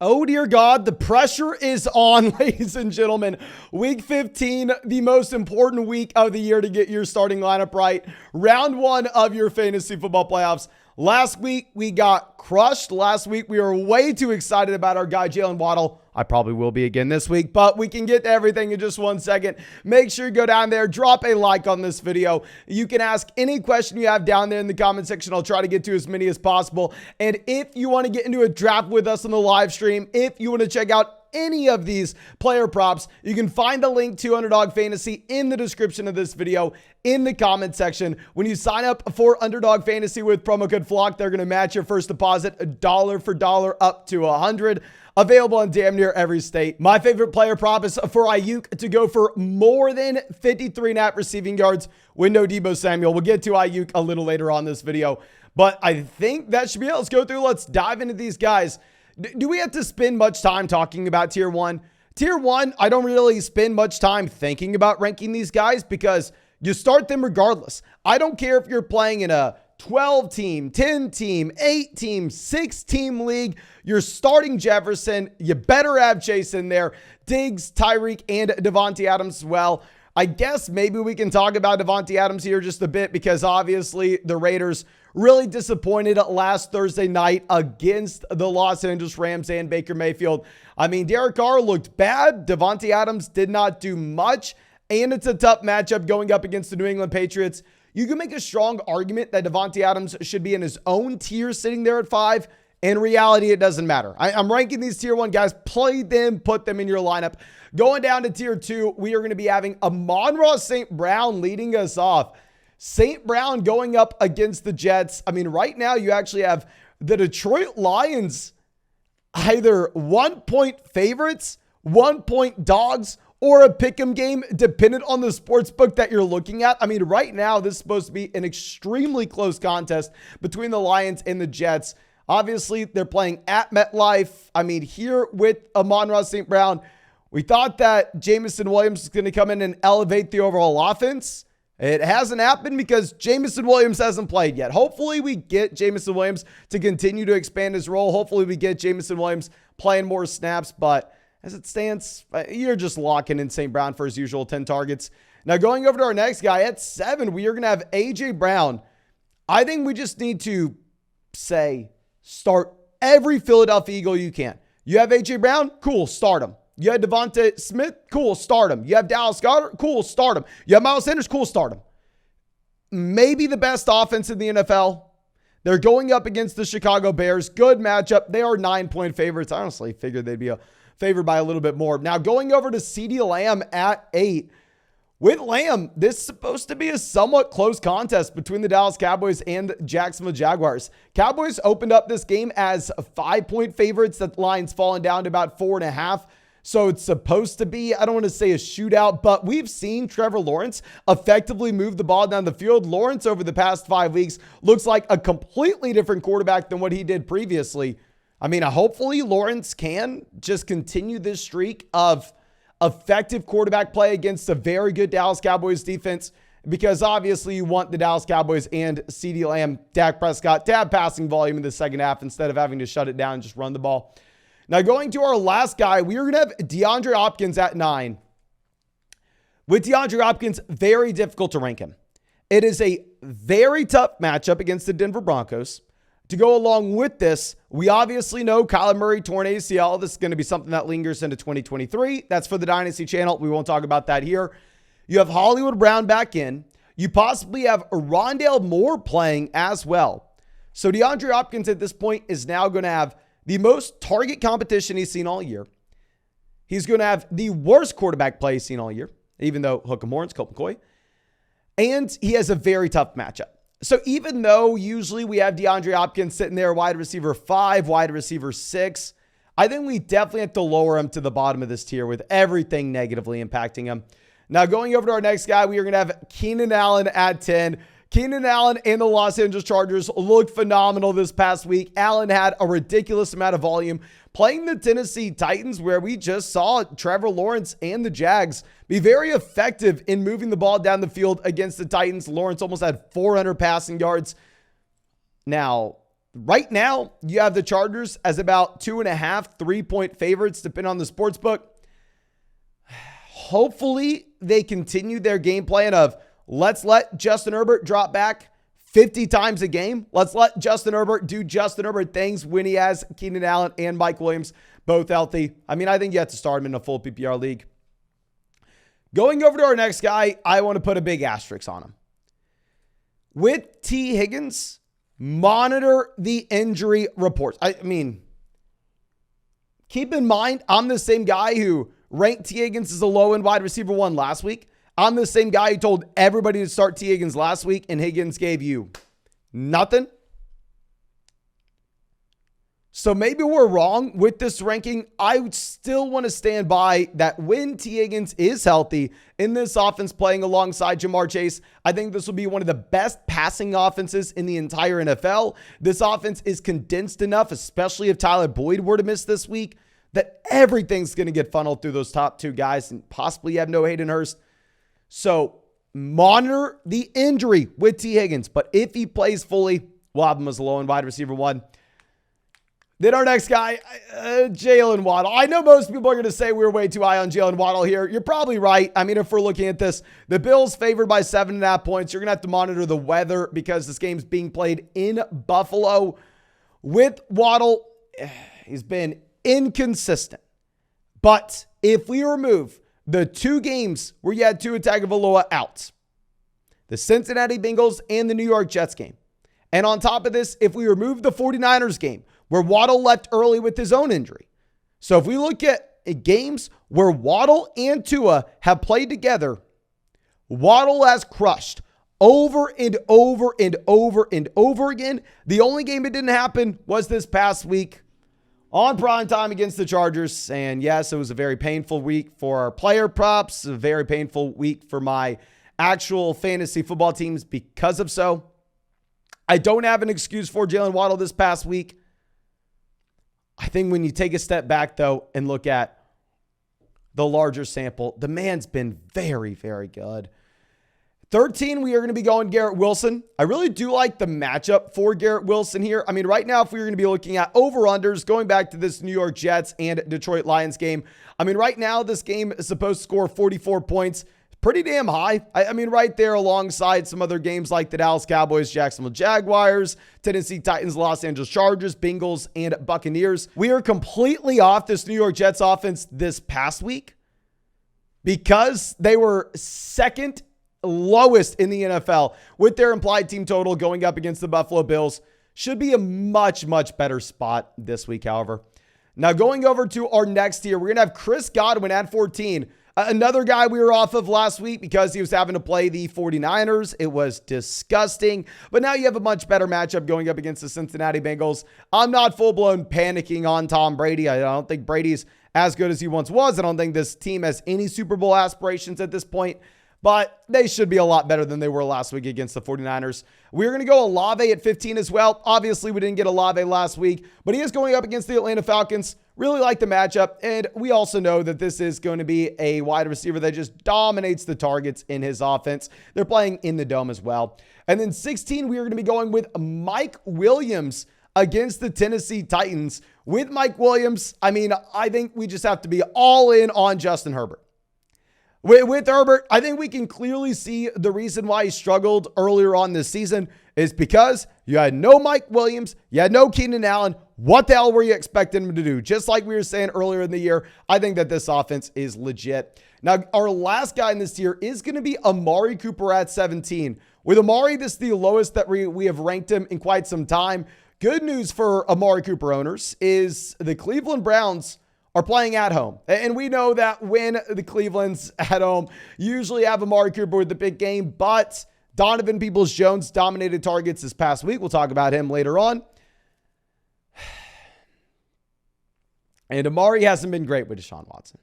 Oh dear God, the pressure is on, ladies and gentlemen. Week 15, the most important week of the year to get your starting lineup right. Round one of your fantasy football playoffs. Last week, we got crushed. Last week, we were way too excited about our guy, Jalen Waddle. I probably will be again this week, but we can get to everything in just 1 second. Make sure you go down there, drop a like on this video. You can ask any question you have down there in the comment section. I'll try to get to as many as possible. And if you want to get into a draft with us on the live stream, if you want to check out any of these player props, you can find the link to Underdog Fantasy in the description of this video in the comment section. When you sign up for Underdog Fantasy with promo code FLOCK, they're going to match your first deposit dollar for dollar up to $100. Available in damn near every state. My favorite player prop is for Ayuk to go for more than 53.5 receiving yards with no Deebo Samuel. We'll get to Ayuk a little later on this video, but I think that should be it. Let's go through. Let's dive into these guys. Do we have to spend much time talking about tier one? Tier one, I don't really spend much time thinking about ranking these guys because you start them regardless. I don't care if you're playing in a 12-team, 10-team, 8-team, 6-team league. You're starting Jefferson. You better have Chase in there. Diggs, Tyreek, and Davante Adams as well. I guess maybe we can talk about Davante Adams here just a bit because obviously the Raiders really disappointed last Thursday night against the Los Angeles Rams and Baker Mayfield. I mean, Derek Carr looked bad. Davante Adams did not do much, and it's a tough matchup going up against the New England Patriots. You can make a strong argument that Davante Adams should be in his own tier sitting there at 5. In reality, it doesn't matter. I'm ranking these tier 1 guys. Play them, put them in your lineup. Going down to tier 2, we are going to be having Amon-Ra St. Brown leading us off. St. Brown going up against the Jets. I mean, right now you actually have the Detroit Lions either 1-point favorites, 1-point dogs, or a pick'em game dependent on the sports book that you're looking at. I mean, right now, this is supposed to be an extremely close contest between the Lions and the Jets. Obviously, they're playing at MetLife. I mean, here with Amon-Ra St. Brown, we thought that Jameson Williams was going to come in and elevate the overall offense. It hasn't happened because Jameson Williams hasn't played yet. Hopefully, we get Jameson Williams to continue to expand his role. Hopefully, we get Jameson Williams playing more snaps, but as it stands, you're just locking in St. Brown for his usual 10 targets. Now, going over to our next guy at 7, we are going to have A.J. Brown. I think we just need to say, start every Philadelphia Eagle you can. You have A.J. Brown? Cool, start him. You have Devonta Smith? Cool, start him. You have Dallas Goedert? Cool, start him. You have Miles Sanders? Cool, start him. Maybe the best offense in the NFL. They're going up against the Chicago Bears. Good matchup. They are 9-point favorites. I honestly figured they'd be favored by a little bit more. Now going over to CeeDee Lamb at 8. With Lamb, this is supposed to be a somewhat close contest between the Dallas Cowboys and Jacksonville Jaguars. Cowboys opened up this game as 5-point favorites. That line's fallen down to about 4.5. So it's supposed to be, I don't want to say a shootout, but we've seen Trevor Lawrence effectively move the ball down the field. Lawrence over the past 5 weeks looks like a completely different quarterback than what he did previously. I mean, hopefully Lawrence can just continue this streak of effective quarterback play against a very good Dallas Cowboys defense, because obviously you want the Dallas Cowboys and CeeDee Lamb, Dak Prescott to have passing volume in the second half instead of having to shut it down and just run the ball. Now going to our last guy, we are going to have DeAndre Hopkins at 9. With DeAndre Hopkins, very difficult to rank him. It is a very tough matchup against the Denver Broncos. To go along with this, we obviously know Kyler Murray torn ACL. This is going to be something that lingers into 2023. That's for the Dynasty channel. We won't talk about that here. You have Hollywood Brown back in. You possibly have Rondale Moore playing as well. So DeAndre Hopkins at this point is now going to have the most target competition he's seen all year. He's going to have the worst quarterback play he's seen all year, even though Hook'em Horns, Colt McCoy. And he has a very tough matchup. So even though usually we have DeAndre Hopkins sitting there, wide receiver 5, wide receiver 6, I think we definitely have to lower him to the bottom of this tier with everything negatively impacting him. Now going over to our next guy, we are going to have Keenan Allen at 10. Keenan Allen and the Los Angeles Chargers looked phenomenal this past week. Allen had a ridiculous amount of volume playing the Tennessee Titans, where we just saw Trevor Lawrence and the Jags be very effective in moving the ball down the field against the Titans. Lawrence almost had 400 passing yards. Now, Right now, you have the Chargers as about 2.5, 3-point favorites, depending on the sports book. Hopefully, they continue their game plan of let's let Justin Herbert drop back 50 times a game. Let's let Justin Herbert do Justin Herbert things when he has Keenan Allen and Mike Williams both healthy. I mean, I think you have to start him in a full PPR league. Going over to our next guy, I want to put a big asterisk on him. With T. Higgins, monitor the injury reports. I mean, keep in mind, I'm the same guy who ranked T. Higgins as a low-end wide receiver 1 last week. I'm the same guy who told everybody to start T. Higgins last week, and Higgins gave you nothing. So maybe we're wrong with this ranking. I would still want to stand by that when T. Higgins is healthy in this offense playing alongside Jamar Chase, I think this will be one of the best passing offenses in the entire NFL. This offense is condensed enough, especially if Tyler Boyd were to miss this week, that everything's going to get funneled through those top 2 guys, and possibly you have no Hayden Hurst. So monitor the injury with T. Higgins, but if he plays fully, we'll have him as a low-end wide receiver 1. Then our next guy, Jalen Waddle. I know most people are going to say we're way too high on Jalen Waddle here. You're probably right. I mean, if we're looking at this, the Bills favored by 7.5 points. You're going to have to monitor the weather because this game's being played in Buffalo. With Waddle, he's been inconsistent. But if we remove the 2 games where you had Tua Tagovailoa out, the Cincinnati Bengals and the New York Jets game, and on top of this, if we remove the 49ers game, where Waddle left early with his own injury. So if we look at games where Waddle and Tua have played together, Waddle has crushed over and over and over and over again. The only game it didn't happen was this past week on primetime against the Chargers. And yes, it was a very painful week for our player props, a very painful week for my actual fantasy football teams because of so. I don't have an excuse for Jalen Waddle this past week. I think when you take a step back, though, and look at the larger sample, the man's been very, very good. 13, we are going to be going Garrett Wilson. I really do like the matchup for Garrett Wilson here. I mean, right now, if we were going to be looking at over-unders, going back to this New York Jets and Detroit Lions game, I mean, right now, this game is supposed to score 44 points. Pretty damn high. I mean, right there alongside some other games like the Dallas Cowboys, Jacksonville Jaguars, Tennessee Titans, Los Angeles Chargers, Bengals, and Buccaneers. We are completely off this New York Jets offense this past week because they were second lowest in the NFL with their implied team total going up against the Buffalo Bills. Should be a much, much better spot this week, however. Now, going over to our next tier, we're going to have Chris Godwin at 14. Another guy we were off of last week because he was having to play the 49ers. It was disgusting. But now you have a much better matchup going up against the Cincinnati Bengals. I'm not full-blown panicking on Tom Brady. I don't think Brady's as good as he once was. I don't think this team has any Super Bowl aspirations at this point. But they should be a lot better than they were last week against the 49ers. We're going to go Olave at 15 as well. Obviously, we didn't get Olave last week, but he is going up against the Atlanta Falcons. Really like the matchup, and we also know that this is going to be a wide receiver that just dominates the targets in his offense. They're playing in the dome as well. And then 16, we are going to be going with Mike Williams against the Tennessee Titans. With Mike Williams, I mean, I think we just have to be all in on Justin Herbert. With Herbert, I think we can clearly see the reason why he struggled earlier on this season is because you had no Mike Williams, you had no Keenan Allen. What the hell were you expecting him to do? Just like we were saying earlier in the year, I think that this offense is legit. Now, our last guy in this tier is going to be Amari Cooper at 17. With Amari, this is the lowest that we have ranked him in quite some time. Good news for Amari Cooper owners is the Cleveland Browns are playing at home. And we know that when the Cleveland's at home, you usually have Amari Cooper with the big game, but Donovan Peoples-Jones dominated targets this past week. We'll talk about him later on. And Amari hasn't been great with Deshaun Watson.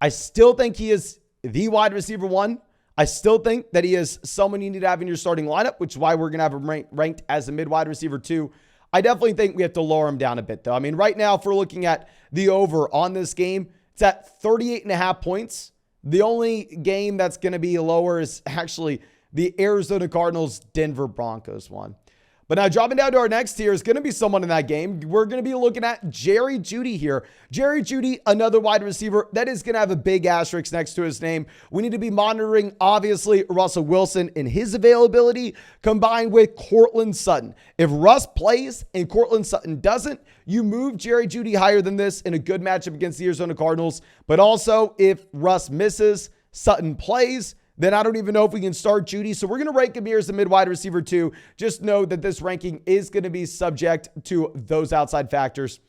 I still think he is the wide receiver 1. I still think that he is someone you need to have in your starting lineup, which is why we're going to have him ranked as a mid-wide receiver 2. I definitely think we have to lower him down a bit, though. I mean, right now, if we're looking at the over on this game, it's at 38.5 points. The only game that's going to be lower is actually the Arizona Cardinals-Denver Broncos one. But now dropping down to our next tier is going to be someone in that game. We're going to be looking at Jerry Jeudy here. Jerry Jeudy, another wide receiver that is going to have a big asterisk next to his name. We need to be monitoring, obviously, Russell Wilson and his availability combined with Courtland Sutton. If Russ plays and Courtland Sutton doesn't, you move Jerry Jeudy higher than this in a good matchup against the Arizona Cardinals. But also, if Russ misses, Sutton plays, then I don't even know if we can start Jeudy. So we're going to rank him here as a mid-wide receiver too. Just know that this ranking is going to be subject to those outside factors.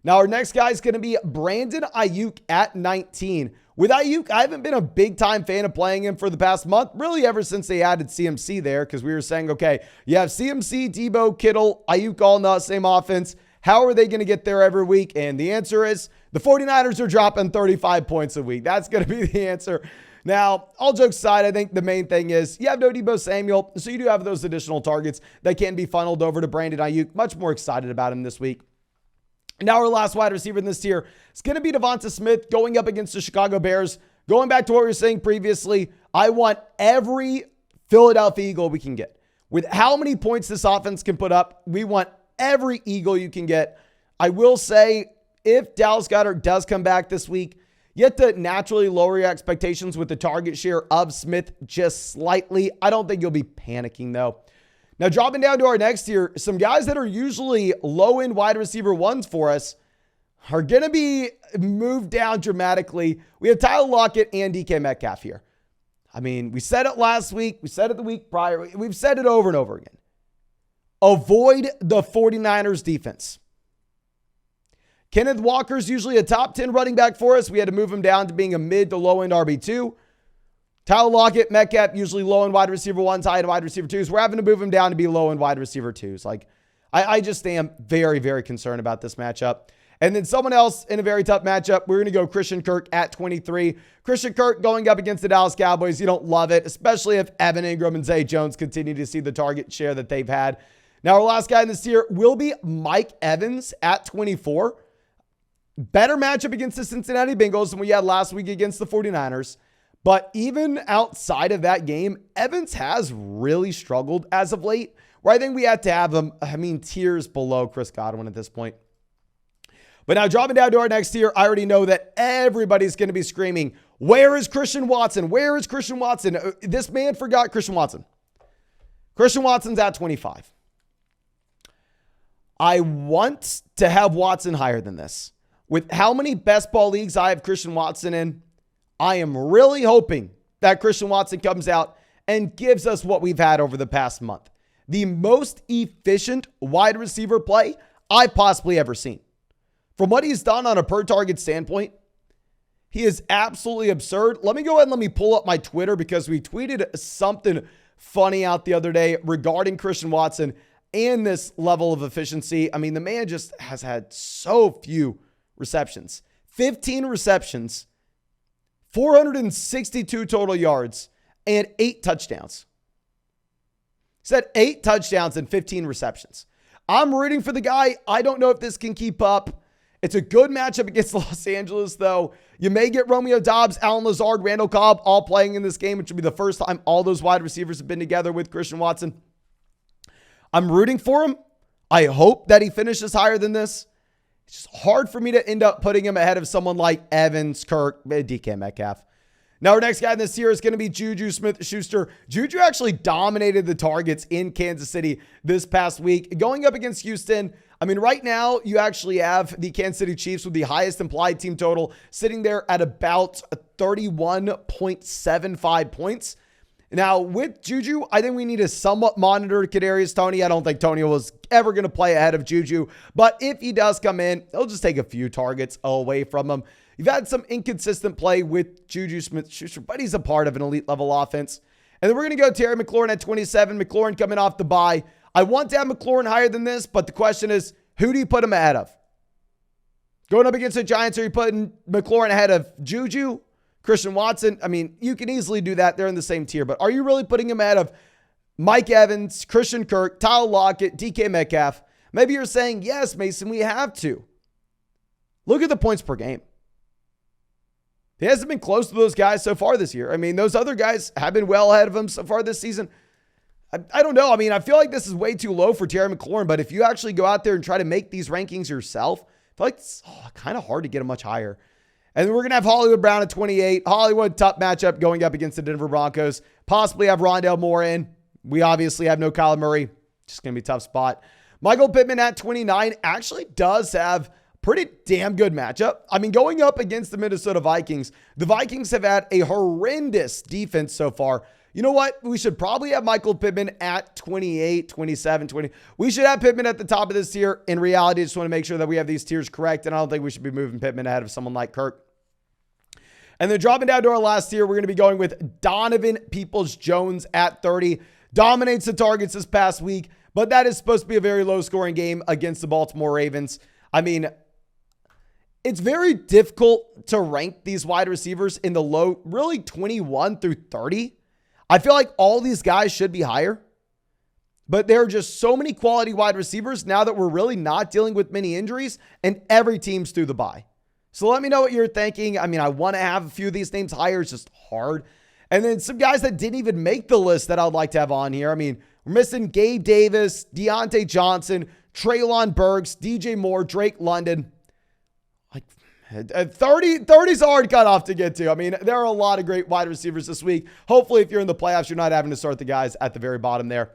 Now our next guy is going to be Brandon Ayuk at 19. With Ayuk, I haven't been a big-time fan of playing him for the past month, really ever since they added CMC there, because we were saying, okay, you have CMC, Debo, Kittle, Ayuk all in the same offense. How are they going to get there every week? And the answer is the 49ers are dropping 35 points a week. That's going to be the answer. Now, all jokes aside, I think the main thing is you have no Debo Samuel, so you do have those additional targets that can be funneled over to Brandon Ayuk. Much more excited about him this week. Now, our last wide receiver in this tier is going to be Devonta Smith going up against the Chicago Bears. Going back to what we were saying previously, I want every Philadelphia Eagle we can get. With how many points this offense can put up, we want every Eagle you can get. I will say, if Dallas Goedert does come back this week, you have to naturally lower your expectations with the target share of Smith just slightly. I don't think you'll be panicking, though. Now, dropping down to our next tier, some guys that are usually low-end wide receiver ones for us are going to be moved down dramatically. We have Tyler Lockett and DK Metcalf here. I mean, we said it last week. We said it the week prior. We've said it over and over again. Avoid the 49ers defense. Kenneth Walker's usually a top 10 running back for us. We had to move him down to being a mid to low end RB2. Tyler Lockett, Metcalf, usually low end wide receiver ones, high end wide receiver twos. We're having to move him down to be low end wide receiver twos. Like, I just am very, very concerned about this matchup. And then someone else in a very tough matchup, we're going to go Christian Kirk at 23. Christian Kirk going up against the Dallas Cowboys. You don't love it, especially if Evan Ingram and Zay Jones continue to see the target share that they've had. Now, our last guy in this tier will be Mike Evans at 24. Better matchup against the Cincinnati Bengals than we had last week against the 49ers. But even outside of that game, Evans has really struggled as of late, where I think we had to have him, tiers below Chris Godwin at this point. But now dropping down to our next tier, I already know that everybody's going to be screaming, where is Christian Watson? Where is Christian Watson? This man forgot Christian Watson. Christian Watson's at 25. I want to have Watson higher than this. With how many best ball leagues I have Christian Watson in, I am really hoping that Christian Watson comes out and gives us what we've had over the past month. The most efficient wide receiver play I've possibly ever seen. From what he's done on a per target standpoint, he is absolutely absurd. Let me go ahead and let me pull up my Twitter because we tweeted something funny out the other day regarding Christian Watson and this level of efficiency. I mean, the man just has had so few receptions. 15 receptions, 462 total yards, and 8 touchdowns. He said 8 touchdowns and 15 receptions. I'm rooting for the guy. I don't know if this can keep up. It's a good matchup against Los Angeles, though. You may get Romeo Doubs, Allen Lazard, Randall Cobb all playing in this game, which will be the first time all those wide receivers have been together with Christian Watson. I'm rooting for him. I hope that he finishes higher than this. It's just hard for me to end up putting him ahead of someone like Evans, Kirk, DK Metcalf. Now, our next guy in this tier is going to be Juju Smith-Schuster. Juju actually dominated the targets in Kansas City this past week. Going up against Houston, I mean, right now, you actually have the Kansas City Chiefs with the highest implied team total sitting there at about 31.75 points. Now, with Juju, I think we need to somewhat monitor Kadarius Toney. I don't think Toney was ever going to play ahead of Juju. But if he does come in, he'll just take a few targets away from him. You've had some inconsistent play with Juju Smith-Schuster, but he's a part of an elite level offense. And then we're going to go Terry McLaurin at 27. McLaurin coming off the bye. I want to have McLaurin higher than this, but the question is, who do you put him ahead of? Going up against the Giants, are you putting McLaurin ahead of Juju? Christian Watson? I mean, you can easily do that. They're in the same tier. But are you really putting him ahead of Mike Evans, Christian Kirk, Tyler Lockett, DK Metcalf? Maybe you're saying, yes, Mason, we have to. Look at the points per game. He hasn't been close to those guys so far this year. I mean, those other guys have been well ahead of him so far this season. I don't know. I mean, I feel like this is way too low for Terry McLaurin, but if you actually go out there and try to make these rankings yourself, I feel like it's kind of hard to get them much higher. And then we're going to have Hollywood Brown at 28. Hollywood, tough matchup going up against the Denver Broncos. Possibly have Rondale Moore in. We obviously have no Kyler Murray. Just going to be a tough spot. Michael Pittman at 29 actually does have pretty damn good matchup. I mean, going up against the Minnesota Vikings, the Vikings have had a horrendous defense so far. You know what? We should probably have Michael Pittman at 28, 27, 20. We should have Pittman at the top of this tier. In reality, I just want to make sure that we have these tiers correct, and I don't think we should be moving Pittman ahead of someone like Kirk. And then dropping down to our last tier, we're going to be going with Donovan Peoples-Jones at 30. Dominates the targets this past week, but that is supposed to be a very low-scoring game against the Baltimore Ravens. I mean, it's very difficult to rank these wide receivers in the low, really 21 through 30. I feel like all these guys should be higher, but there are just so many quality wide receivers now that we're really not dealing with many injuries and every team's through the bye. So let me know what you're thinking. I mean, I want to have a few of these names higher. It's just hard. And then some guys that didn't even make the list that I'd like to have on here. I mean, we're missing Gabe Davis, Deontay Johnson, Treylon Burks, DJ Moore, Drake London. Like 30's a hard cutoff to get to. I mean, there are a lot of great wide receivers this week. Hopefully, if you're in the playoffs, you're not having to start the guys at the very bottom there.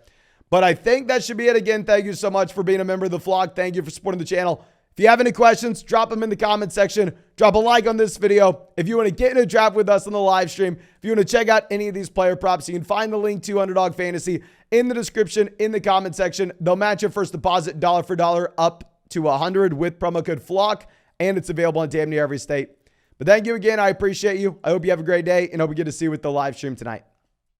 But I think that should be it. Again, thank you so much for being a member of the flock. Thank you for supporting the channel. If you have any questions, drop them in the comment section. Drop a like on this video. If you want to get in a draft with us on the live stream, if you want to check out any of these player props, you can find the link to Underdog Fantasy in the description, in the comment section. They'll match your first deposit dollar for dollar up to $100 with promo code FLOCK, and it's available in damn near every state. But thank you again. I appreciate you. I hope you have a great day, and hope we get to see you with the live stream tonight.